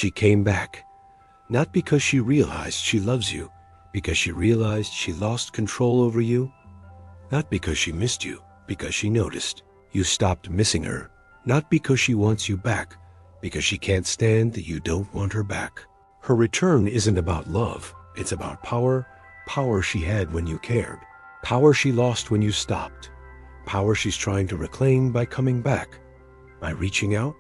She came back, not because she realized she loves you, because she realized she lost control over you, not because she missed you, because she noticed you stopped missing her, not because she wants you back, because she can't stand that you don't want her back. Her return isn't about love, it's about power, power she had when you cared, power she lost when you stopped, power she's trying to reclaim by coming back, by reaching out,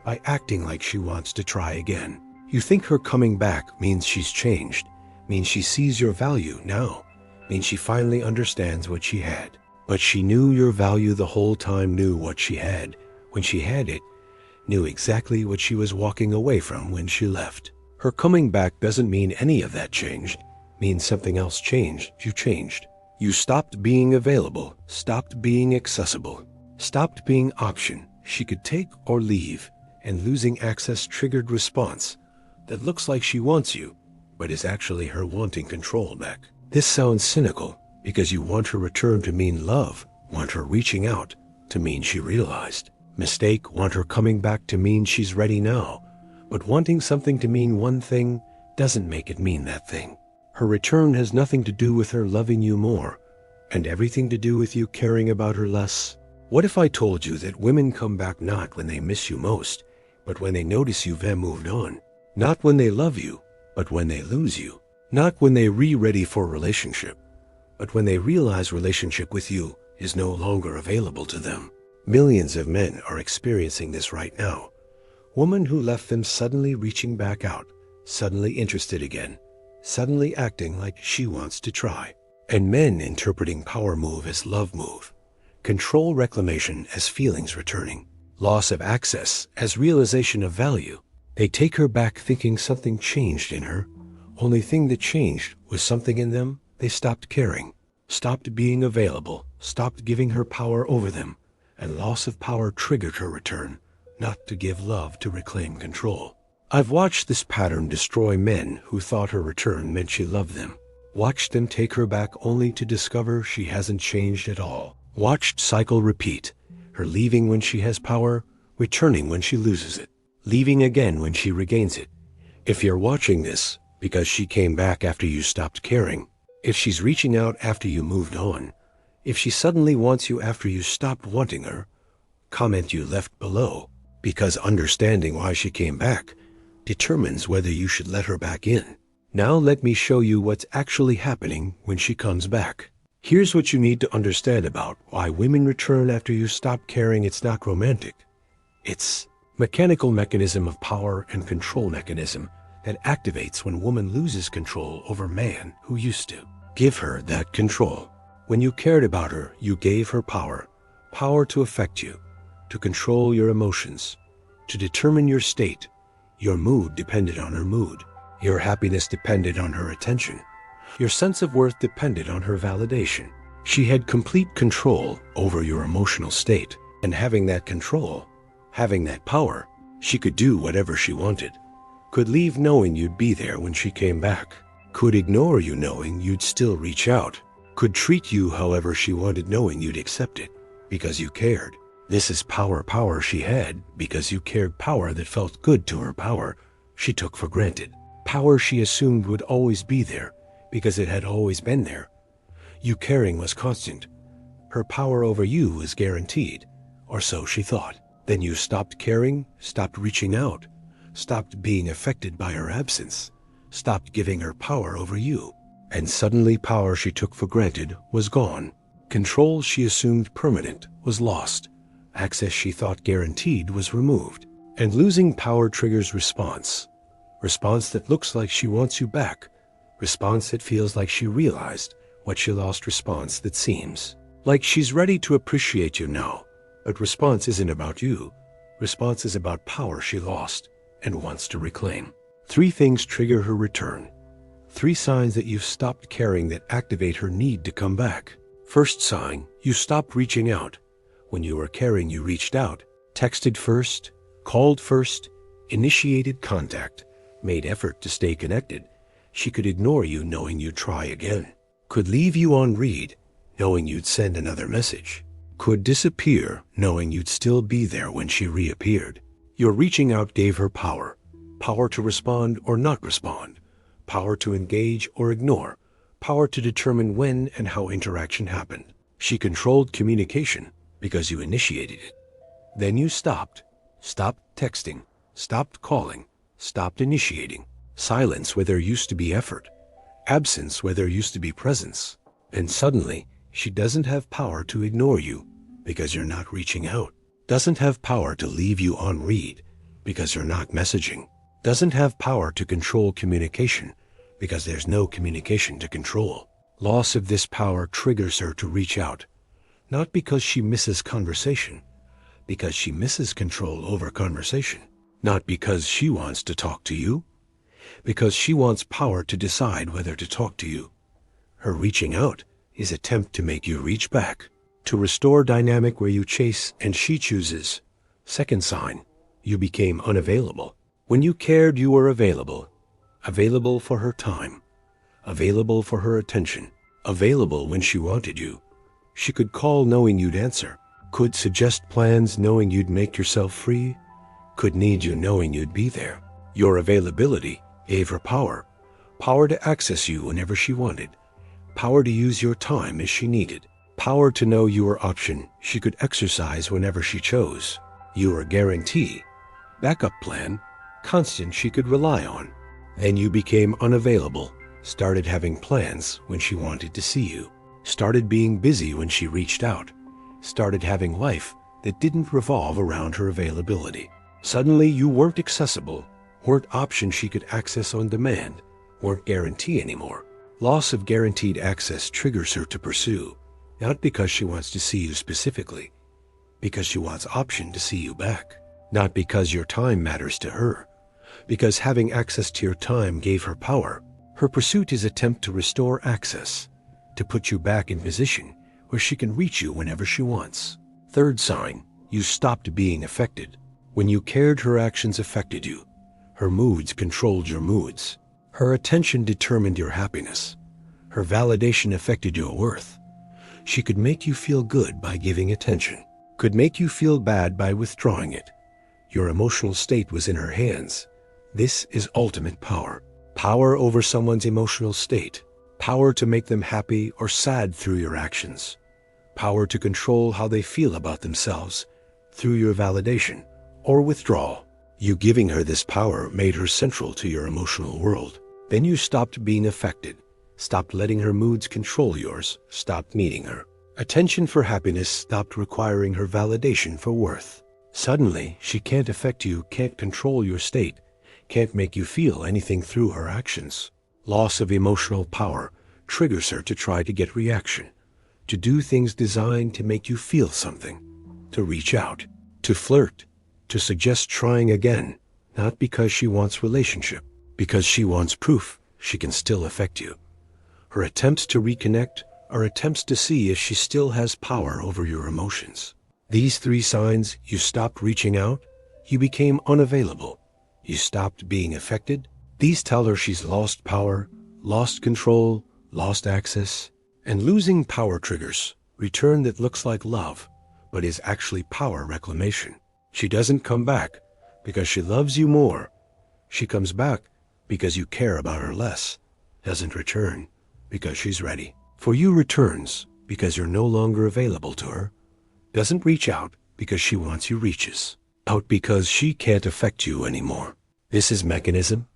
by acting like she wants to try again. You think her coming back means she's changed, means she sees your value now, means she finally understands what she had. But she knew your value the whole time, knew what she had when she had it, knew exactly what she was walking away from when she left. Her coming back doesn't mean any of that changed, means something else changed. You changed. You stopped being available, stopped being accessible, stopped being option she could take or leave, and losing access triggered response that looks like she wants you, but is actually her wanting control back. This sounds cynical because you want her return to mean love, want her reaching out to mean she realized. Mistake, want her coming back to mean she's ready now, but wanting something to mean one thing doesn't make it mean that thing. Her return has nothing to do with her loving you more, and everything to do with you caring about her less. What if I told you that women come back not when they miss you most, but when they notice you've moved on? Not when they love you, but when they lose you. Not when they're ready for a relationship, but when they realize relationship with you is no longer available to them. Millions of men are experiencing this right now. Woman who left them suddenly reaching back out, suddenly interested again, suddenly acting like she wants to try. And men interpreting power move as love move, control reclamation as feelings returning, loss of access as realization of value. They take her back thinking something changed in her. Only thing that changed was something in them. They stopped caring, stopped being available, stopped giving her power over them, and loss of power triggered her return, not to give love to reclaim control. I've watched this pattern destroy men who thought her return meant she loved them. Watched them take her back only to discover she hasn't changed at all. Watched cycle repeat, her leaving when she has power, returning when she loses it, leaving again when she regains it. If you're watching this because she came back after you stopped caring, if she's reaching out after you moved on, if she suddenly wants you after you stopped wanting her, comment you left below, because understanding why she came back determines whether you should let her back in. Now let me show you what's actually happening when she comes back. Here's what you need to understand about why women return after you stop caring. It's not romantic. It's mechanical mechanism of power and control mechanism that activates when woman loses control over man who used to give her that control. When you cared about her, you gave her power, power to affect you, to control your emotions, to determine your state. Your mood depended on her mood. Your happiness depended on her attention. Your sense of worth depended on her validation. She had complete control over your emotional state, and having that control, having that power, she could do whatever she wanted. Could leave knowing you'd be there when she came back. Could ignore you knowing you'd still reach out. Could treat you however she wanted knowing you'd accept it, because you cared. This is power she had because you cared, power that felt good to her, power she took for granted. Power she assumed would always be there because it had always been there. You caring was constant. Her power over you was guaranteed, or so she thought. Then you stopped caring, stopped reaching out, stopped being affected by her absence, stopped giving her power over you, and suddenly power she took for granted was gone. Control she assumed permanent was lost. Access she thought guaranteed was removed. And losing power triggers response. Response that looks like she wants you back. Response that feels like she realized what she lost. Response that seems like she's ready to appreciate you now. But response isn't about you. Response is about power she lost and wants to reclaim. 3 things trigger her return. 3 signs that you've stopped caring that activate her need to come back. First sign, you stopped reaching out. When you were caring, you reached out, texted first, called first, initiated contact, made effort to stay connected. She could ignore you knowing you'd try again. Could leave you on read, knowing you'd send another message. Could disappear, knowing you'd still be there when she reappeared. Your reaching out gave her power. power to respond or not respond, power to engage or ignore, power to determine when and how interaction happened. She controlled communication because you initiated it. Then you stopped texting, stopped calling, stopped initiating. Silence where there used to be effort, absence where there used to be presence. And suddenly, she doesn't have power to ignore you because you're not reaching out, doesn't have power to leave you on read because you're not messaging, doesn't have power to control communication because there's no communication to control. Loss of this power triggers her to reach out, not because she misses conversation, because she misses control over conversation. Not because she wants to talk to you, because she wants power to decide whether to talk to you. Her reaching out is attempt to make you reach back, to restore dynamic where you chase and she chooses. Second sign, you became unavailable. When you cared, you were available. Available for her time, available for her attention, available when she wanted you. She could call knowing you'd answer, could suggest plans knowing you'd make yourself free, could need you knowing you'd be there. Your availability gave her power, power to access you whenever she wanted, power to use your time as she needed, power to know you were option she could exercise whenever she chose. You were a guarantee, backup plan, constant she could rely on. Then you became unavailable, started having plans when she wanted to see you, started being busy when she reached out, started having life that didn't revolve around her availability. Suddenly you weren't accessible, weren't option she could access on demand, weren't guarantee anymore. Loss of guaranteed access triggers her to pursue, not because she wants to see you specifically, because she wants option to see you back. Not because your time matters to her, because having access to your time gave her power. Her pursuit is attempt to restore access, to put you back in position where she can reach you whenever she wants. Third sign, you stopped being affected. When you cared, her actions affected you. Her moods controlled your moods. Her attention determined your happiness. Her validation affected your worth. She could make you feel good by giving attention, could make you feel bad by withdrawing it. Your emotional state was in her hands. This is ultimate power. Power over someone's emotional state. Power to make them happy or sad through your actions. Power to control how they feel about themselves through your validation or withdrawal. You giving her this power made her central to your emotional world. Then you stopped being affected, stopped letting her moods control yours, stopped needing her. Attention for happiness stopped requiring her validation for worth. Suddenly, she can't affect you, can't control your state, can't make you feel anything through her actions. Loss of emotional power triggers her to try to get reaction, to do things designed to make you feel something, to reach out, to flirt, to suggest trying again, not because she wants relationship, because she wants proof she can still affect you. Her attempts to reconnect are attempts to see if she still has power over your emotions. These three signs: you stopped reaching out, you became unavailable, you stopped being affected. These tell her she's lost power, lost control, lost access. And losing power triggers return that looks like love, but is actually power reclamation. She doesn't come back because she loves you more. She comes back because you care about her less. Doesn't return because she's ready. For you, returns because you're no longer available to her. Doesn't reach out because she wants you, reaches out because she can't affect you anymore. This is mechanism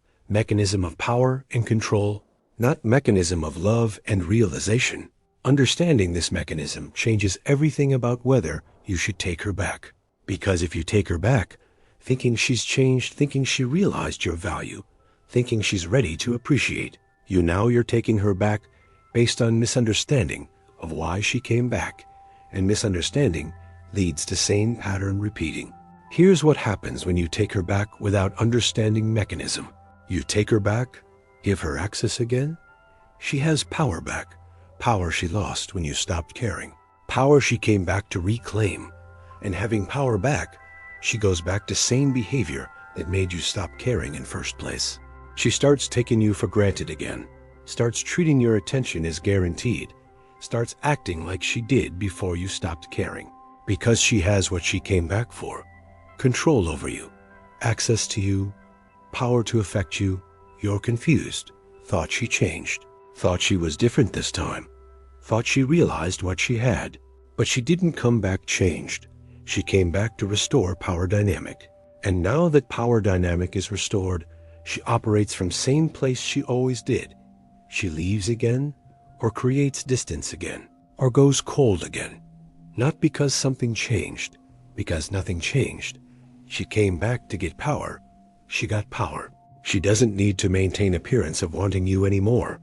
of power and control, not mechanism of love and realization. Understanding this mechanism changes everything about whether you should take her back. Because if you take her back, thinking she's changed, thinking she realized your value, thinking she's ready to appreciate you, now you're taking her back based on misunderstanding of why she came back, and misunderstanding leads to same pattern repeating. Here's what happens when you take her back without understanding mechanism. You take her back, give her access again. She has power back, power she lost when you stopped caring, power she came back to reclaim. And having power back, she goes back to same behavior that made you stop caring in first place. She starts taking you for granted again, starts treating your attention as guaranteed, starts acting like she did before you stopped caring, because she has what she came back for: control over you, access to you, power to affect you, you're confused. Thought she changed. Thought she was different this time. Thought she realized what she had. But she didn't come back changed. She came back to restore power dynamic. And now that power dynamic is restored, she operates from same place she always did. She leaves again, or creates distance again, or goes cold again. Not because something changed, because nothing changed. She came back to get power. She got power. She doesn't need to maintain appearance of wanting you anymore.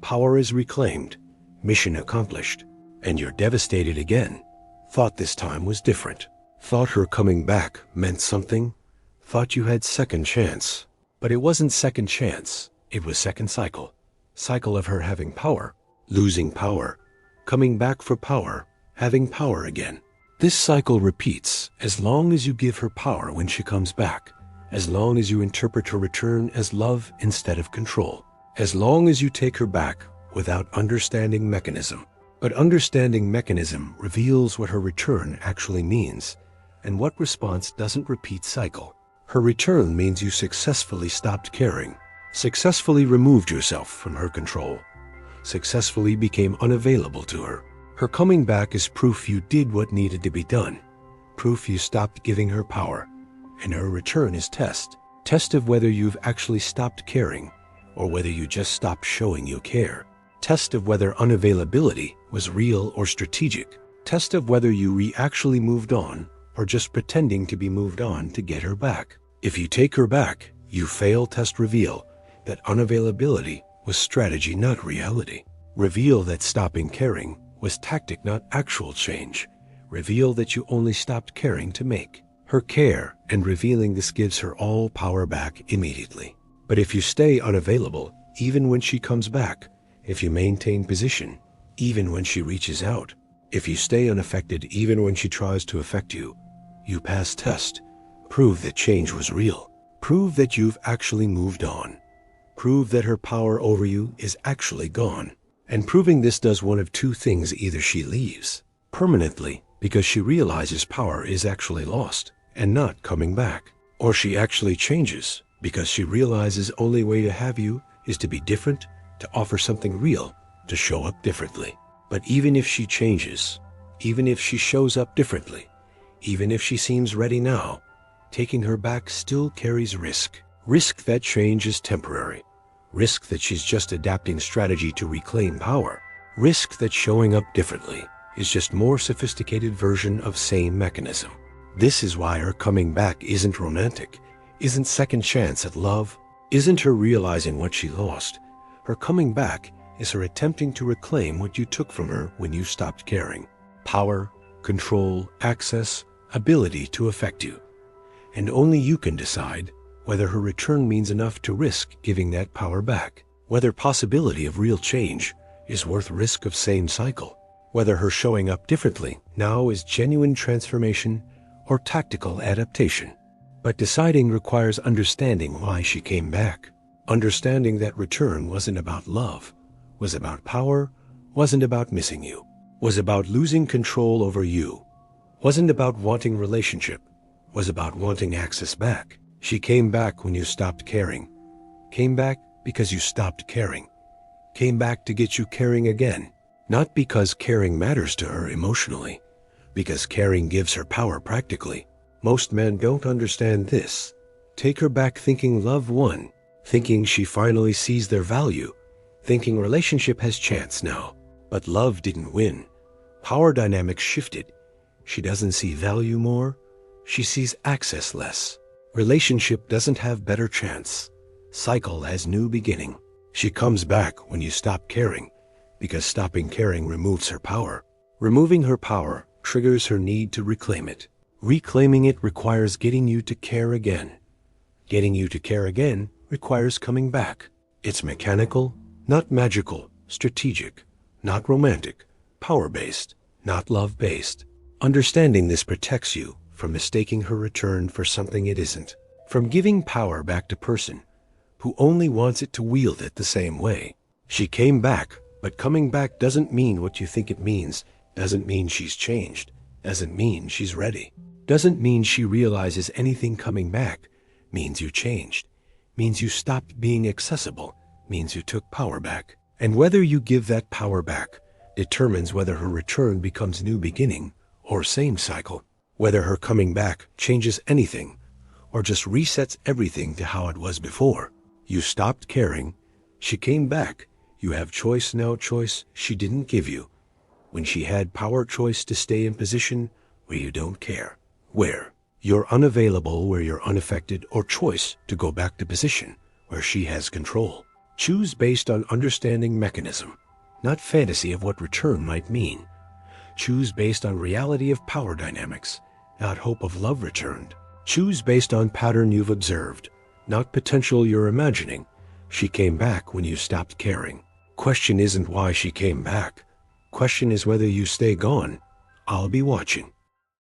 Power is reclaimed, mission accomplished, and you're devastated again. Thought this time was different. Thought her coming back meant something. Thought you had second chance. But it wasn't second chance, it was second cycle. Cycle of her having power, losing power, coming back for power, having power again. This cycle repeats as long as you give her power when she comes back, as long as you interpret her return as love instead of control, as long as you take her back without understanding mechanism. But understanding mechanism reveals what her return actually means, and what response doesn't repeat cycle. Her return means you successfully stopped caring, successfully removed yourself from her control, successfully became unavailable to her. Her coming back is proof you did what needed to be done, proof you stopped giving her power, and her return is test of whether you've actually stopped caring, or whether you just stopped showing you care. Test of whether unavailability was real or strategic. Test of whether you actually moved on, or just pretending to be moved on to get her back. If you take her back, you fail. Test reveal that unavailability was strategy, not reality. Reveal that stopping caring was tactic, not actual change. Reveal that you only stopped caring to make her care, and revealing this gives her all power back immediately. But if you stay unavailable, even when she comes back, if you maintain position, even when she reaches out, if you stay unaffected even when she tries to affect you, you pass test. Prove that change was real. Prove that you've actually moved on. Prove that her power over you is actually gone. And proving this does one of two things. Either she leaves permanently because she realizes power is actually lost and not coming back, or she actually changes because she realizes only way to have you is to be different, to offer something real, to show up differently. But even if she changes, even if she shows up differently, even if she seems ready now, taking her back still carries risk. Risk that change is temporary. Risk that she's just adapting strategy to reclaim power. Risk that showing up differently is just more sophisticated version of same mechanism. This is why her coming back isn't romantic, isn't second chance at love, isn't her realizing what she lost. Her coming back is her attempting to reclaim what you took from her when you stopped caring. Power, control, access, ability to affect you. And only you can decide whether her return means enough to risk giving that power back, whether possibility of real change is worth risk of same cycle, whether her showing up differently now is genuine transformation or tactical adaptation. But deciding requires understanding why she came back. Understanding that return wasn't about love, was about power, wasn't about missing you, was about losing control over you, wasn't about wanting relationship, was about wanting access back. She came back when you stopped caring. Came back because you stopped caring. Came back to get you caring again. Not because caring matters to her emotionally, because caring gives her power practically. Most men don't understand this. Take her back thinking love won, thinking she finally sees their value, thinking relationship has chance now. But love didn't win. Power dynamics shifted. She doesn't see value more. She sees access less. Relationship doesn't have better chance. Cycle has new beginning. She comes back when you stop caring, because stopping caring removes her power. Removing her power triggers her need to reclaim it. Reclaiming it requires getting you to care again. Getting you to care again requires coming back. It's mechanical, not magical, strategic, not romantic, power-based, not love-based. Understanding this protects you from mistaking her return for something it isn't, from giving power back to person who only wants it to wield it the same way. She came back, but coming back doesn't mean what you think it means, doesn't mean she's changed, doesn't mean she's ready, doesn't mean she realizes anything. Coming back means you changed. means you stopped being accessible, means you took power back. And whether you give that power back determines whether her return becomes new beginning or same cycle, whether her coming back changes anything or just resets everything to how it was before. You stopped caring. She came back. You have choice now, choice she didn't give you. When she had power, choice to stay in position where you don't care. Where you're unavailable, where you're unaffected, or choice to go back to position where she has control. Choose based on understanding mechanism, not fantasy of what return might mean. Choose based on reality of power dynamics, not hope of love returned. Choose based on pattern you've observed, not potential you're imagining. She came back when you stopped caring. Question isn't why she came back. Question is whether you stay gone. I'll be watching.